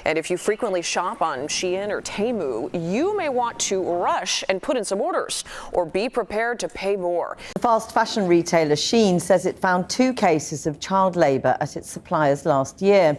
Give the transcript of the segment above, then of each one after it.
And if you frequently shop on Shein or Temu, you may want to rush and put in some orders or be prepared to pay more. The fast fashion retailer Shein says it found 2 cases of child labour at its suppliers last year.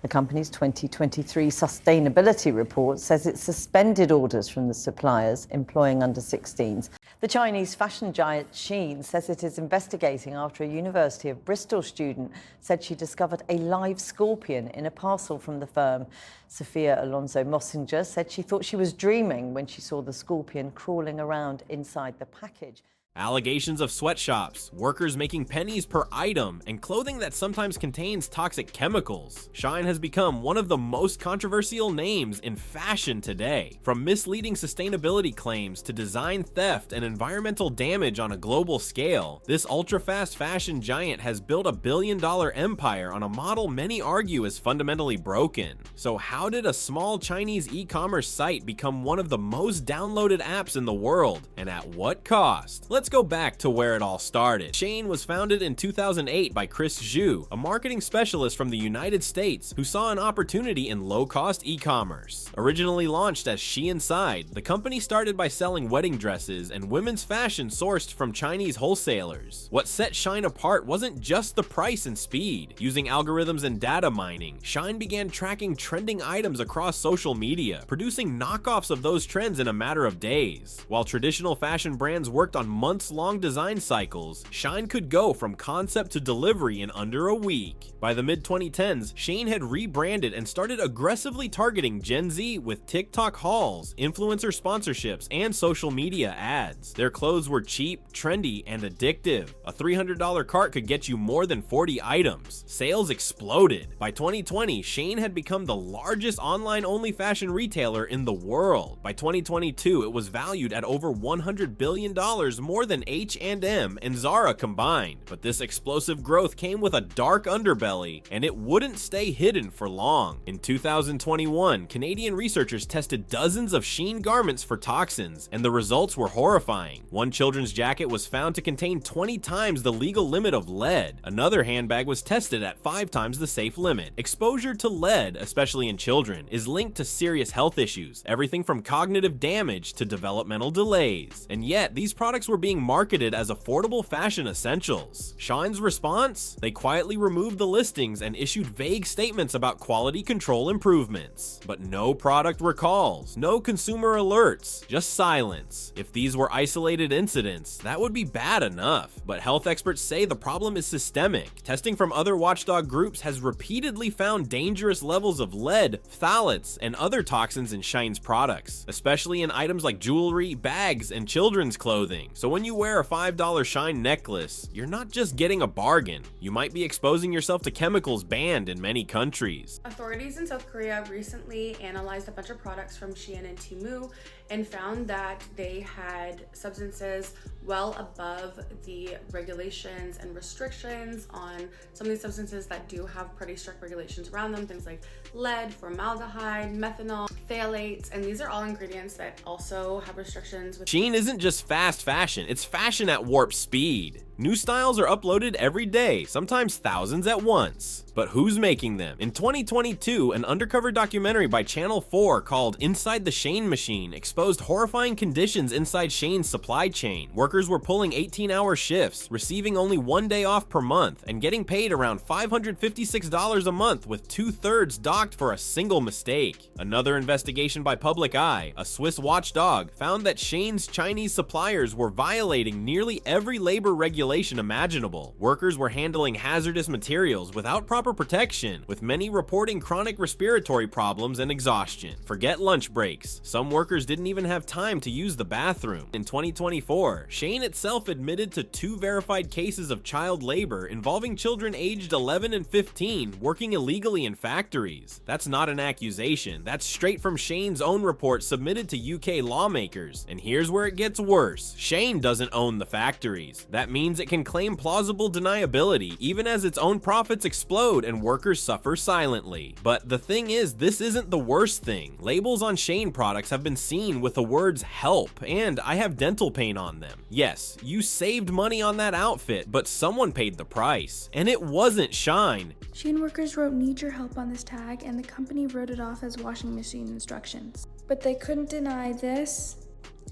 The company's 2023 sustainability report says it suspended orders from the suppliers employing under 16s. The Chinese fashion giant Shein says it is investigating after a University of Bristol student said she discovered a live scorpion in a parcel from the firm. Sophia Alonso Mossinger said she thought she was dreaming when she saw the scorpion crawling around inside the package. Allegations of sweatshops, workers making pennies per item, and clothing that sometimes contains toxic chemicals. Shein has become one of the most controversial names in fashion today. From misleading sustainability claims to design theft and environmental damage on a global scale, this ultra-fast fashion giant has built a billion-dollar empire on a model many argue is fundamentally broken. So how did a small Chinese e-commerce site become one of the most downloaded apps in the world, and at what cost? Let's go back to where it all started. Shein was founded in 2008 by Chris Zhu, a marketing specialist from the United States who saw an opportunity in low-cost e-commerce. Originally launched as She Inside, the company started by selling wedding dresses and women's fashion sourced from Chinese wholesalers. What set Shein apart wasn't just the price and speed. Using algorithms and data mining, Shein began tracking trending items across social media, producing knockoffs of those trends in a matter of days. While traditional fashion brands worked on months-long design cycles, Shein could go from concept to delivery in under a week. By the mid-2010s, Shein had rebranded and started aggressively targeting Gen Z with TikTok hauls, influencer sponsorships, and social media ads. Their clothes were cheap, trendy, and addictive. A $300 cart could get you more than 40 items. Sales exploded. By 2020, Shein had become the largest online-only fashion retailer in the world. By 2022, it was valued at over $100 billion, more than H&M and Zara combined. But this explosive growth came with a dark underbelly, and it wouldn't stay hidden for long. In 2021, Canadian researchers tested dozens of Shein garments for toxins, and the results were horrifying. One children's jacket was found to contain 20 times the legal limit of lead. Another handbag was tested at 5 times the safe limit. Exposure to lead, especially in children, is linked to serious health issues, everything from cognitive damage to developmental delays. And yet, these products were being marketed as affordable fashion essentials. Shein's response? They quietly removed the listings and issued vague statements about quality control improvements. But no product recalls, no consumer alerts, just silence. If these were isolated incidents, that would be bad enough. But health experts say the problem is systemic. Testing from other watchdog groups has repeatedly found dangerous levels of lead, phthalates, and other toxins in Shein's products, especially in items like jewelry, bags, and children's clothing. So when you wear a $5 Shein necklace, you're not just getting a bargain. You might be exposing yourself to chemicals banned in many countries. Authorities in South Korea recently analyzed a bunch of products from Shein and Temu and found that they had substances well above the regulations and restrictions on some of these substances that do have pretty strict regulations around them, things like lead, formaldehyde, methanol, phthalates, and these are all ingredients that also have restrictions. Shein isn't just fast fashion, it's fashion at warp speed. New styles are uploaded every day, sometimes thousands at once. But who's making them? In 2022, an undercover documentary by Channel 4 called Inside the Shein Machine exposed horrifying conditions inside Shein's supply chain. Workers were pulling 18-hour shifts, receiving only 1 day off per month, and getting paid around $556 a month, with 2/3 docked for a single mistake. Another investigation by Public Eye, a Swiss watchdog, found that Shein's Chinese suppliers were violating nearly every labor regulation imaginable. Workers were handling hazardous materials without proper protection, with many reporting chronic respiratory problems and exhaustion. Forget lunch breaks. Some workers didn't even have time to use the bathroom. In 2024, Shein itself admitted to 2 verified cases of child labor involving children aged 11 and 15 working illegally in factories. That's not an accusation. That's straight from Shein's own report submitted to UK lawmakers. And here's where it gets worse. Shein doesn't own the factories. That means means it can claim plausible deniability even as its own profits explode and workers suffer silently. But the thing is, this isn't the worst thing. Labels on Shein products have been seen with the words help and I have dental pain on them. Yes, you saved money on that outfit, but someone paid the price. And it wasn't Shein. Shein workers wrote "Need your help" on this tag, and the company wrote it off as washing machine instructions. But they couldn't deny this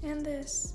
and this.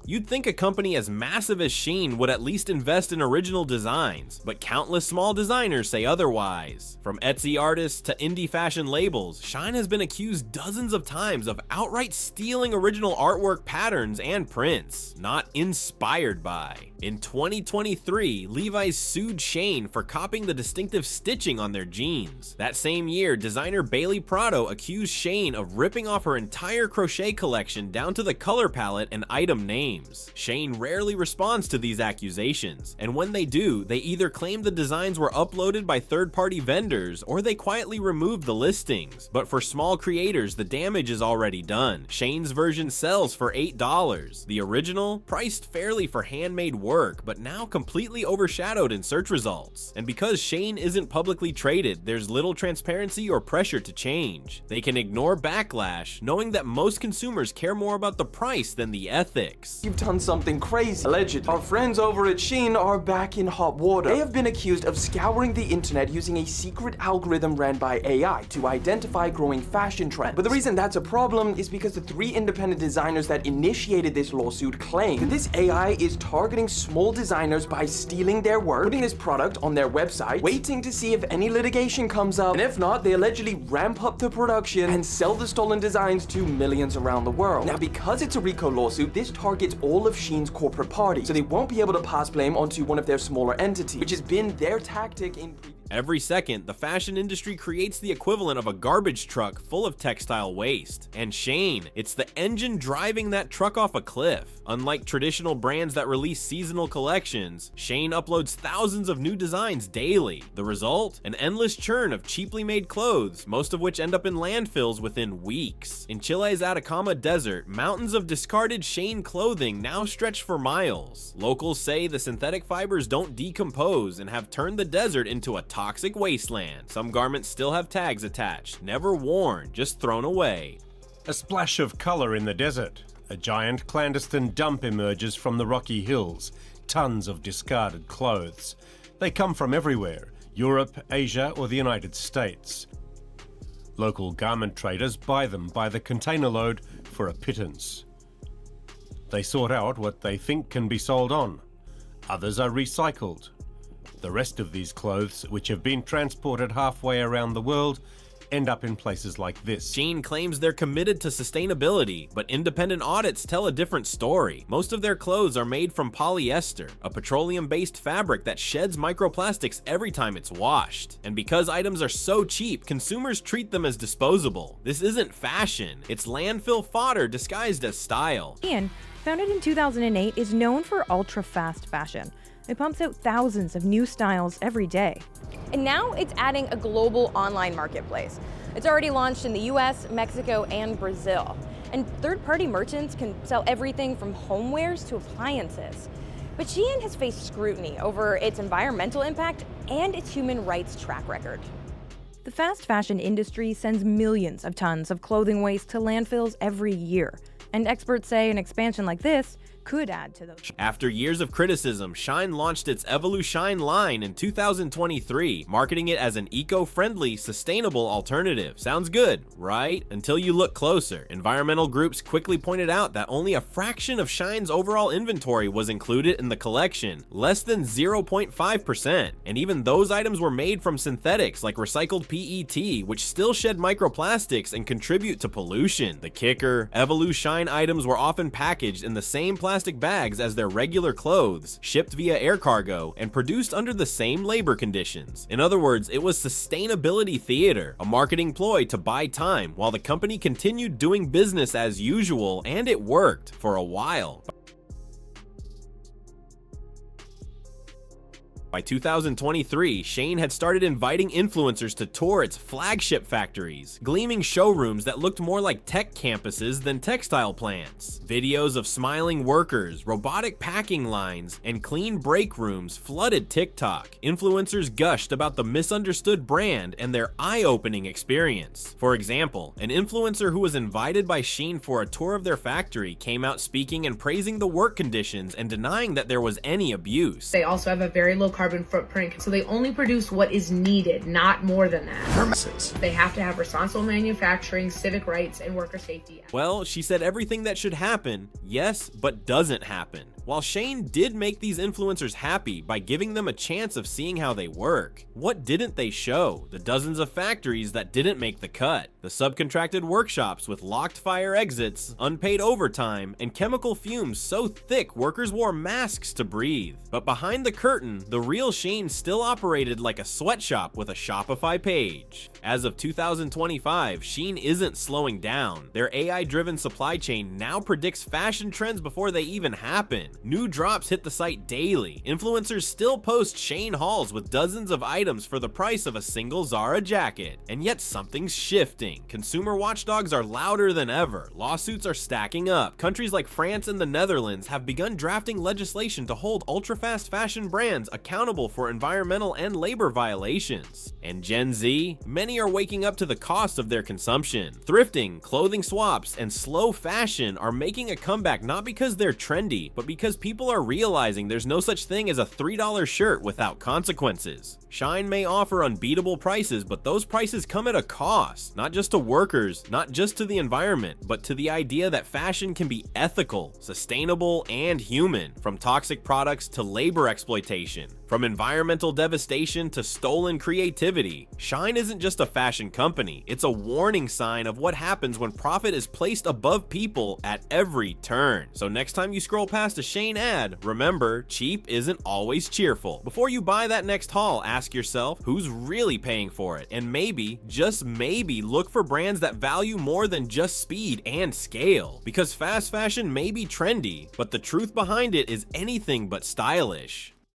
You'd think a company as massive as Shein would at least invest in original designs, but countless small designers say otherwise. From Etsy artists to indie fashion labels, Shein has been accused dozens of times of outright stealing original artwork patterns and prints, not inspired by. In 2023, Levi's sued Shein for copying the distinctive stitching on their jeans. That same year, designer Bailey Prado accused Shein of ripping off her entire crochet collection down to the color palette and item names. Shein rarely responds to these accusations, and when they do, they either claim the designs were uploaded by third-party vendors or they quietly remove the listings. But for small creators, the damage is already done. Shein's version sells for $8. The original, priced fairly for handmade work, but now completely overshadowed in search results. And because Shein isn't publicly traded, there's little transparency or pressure to change. They can ignore backlash, knowing that most consumers care more about the price than the ethics. You've done something crazy. Allegedly. Our friends over at Shein are back in hot water. They have been accused of scouring the internet using a secret algorithm ran by AI to identify growing fashion trends. But the reason that's a problem is because the 3 independent designers that initiated this lawsuit claim that this AI is targeting small designers by stealing their work, putting this product on their website, waiting to see if any litigation comes up, and if not, they allegedly ramp up the production and sell the stolen designs to millions around the world. Now, because it's a RICO lawsuit, this targets all of Shein's corporate party, so they won't be able to pass blame onto one of their smaller entities, which has been their tactic in previous. Every second, the fashion industry creates the equivalent of a garbage truck full of textile waste. And Shein, it's the engine driving that truck off a cliff. Unlike traditional brands that release seasonal collections, Shein uploads thousands of new designs daily. The result? An endless churn of cheaply made clothes, most of which end up in landfills within weeks. In Chile's Atacama Desert, mountains of discarded Shein clothing now stretch for miles. Locals say the synthetic fibers don't decompose and have turned the desert into a toxic wasteland. Some garments still have tags attached, never worn, just thrown away. A splash of color in the desert. A giant clandestine dump emerges from the rocky hills. Tons of discarded clothes. They come from everywhere, Europe, Asia, or the United States. Local garment traders buy them by the container load for a pittance. They sort out what they think can be sold on. Others are recycled. The rest of these clothes, which have been transported halfway around the world, end up in places like this. Shein claims they're committed to sustainability, but independent audits tell a different story. Most of their clothes are made from polyester, a petroleum-based fabric that sheds microplastics every time it's washed. And because items are so cheap, consumers treat them as disposable. This isn't fashion, it's landfill fodder disguised as style. Shein, founded in 2008, is known for ultra-fast fashion. It pumps out thousands of new styles every day. And now it's adding a global online marketplace. It's already launched in the US, Mexico, and Brazil. And third-party merchants can sell everything from homewares to appliances. But Shein has faced scrutiny over its environmental impact and its human rights track record. The fast fashion industry sends millions of tons of clothing waste to landfills every year. And experts say an expansion like this could add to those. After years of criticism, Shein launched its Evolushine line in 2023, marketing it as an eco-friendly, sustainable alternative. Sounds good, right? Until you look closer. Environmental groups quickly pointed out that only a fraction of Shein's overall inventory was included in the collection, less than 0.5%. And even those items were made from synthetics like recycled PET, which still shed microplastics and contribute to pollution. The kicker, Evolushine items were often packaged in the same plastic bags as their regular clothes, shipped via air cargo, and produced under the same labor conditions. In other words, it was sustainability theater, a marketing ploy to buy time, while the company continued doing business as usual, and it worked for a while. By By 2023, Shein had started inviting influencers to tour its flagship factories, gleaming showrooms that looked more like tech campuses than textile plants. Videos of smiling workers, robotic packing lines, and clean break rooms flooded TikTok. Influencers gushed about the misunderstood brand and their eye-opening experience. For example, an influencer who was invited by Shein for a tour of their factory came out speaking and praising the work conditions and denying that there was any abuse. They also have a very low carbon footprint, so they only produce what is needed, not more than that. They have to have responsible manufacturing, civic rights, and worker safety. Well, she said everything that should happen, yes, but doesn't happen. While Shein did make these influencers happy by giving them a chance of seeing how they work, what didn't they show? The dozens of factories that didn't make the cut, the subcontracted workshops with locked fire exits, unpaid overtime, and chemical fumes so thick workers wore masks to breathe. But behind the curtain, the real Shein still operated like a sweatshop with a Shopify page. As of 2025, Shein isn't slowing down. Their AI-driven supply chain now predicts fashion trends before they even happen. New drops hit the site daily. Influencers still post Shein hauls with dozens of items for the price of a single Zara jacket. And yet something's shifting. Consumer watchdogs are louder than ever. Lawsuits are stacking up. Countries like France and the Netherlands have begun drafting legislation to hold ultra-fast fashion brands accountable for environmental and labor violations. And Gen Z? Many are waking up to the cost of their consumption. Thrifting, clothing swaps, and slow fashion are making a comeback not because they're trendy, but because people are realizing there's no such thing as a $3 shirt without consequences. Shein may offer unbeatable prices, but those prices come at a cost, not just to workers, not just to the environment, but to the idea that fashion can be ethical, sustainable, and human, from toxic products to labor exploitation, from environmental devastation to stolen creativity. Shein isn't just a fashion company, it's a warning sign of what happens when profit is placed above people at every turn. So next time you scroll past a Shein ad, remember, cheap isn't always cheerful. Before you buy that next haul, ask yourself, who's really paying for it? And maybe, just maybe, look for brands that value more than just speed and scale. Because fast fashion may be trendy, but the truth behind it is anything but stylish.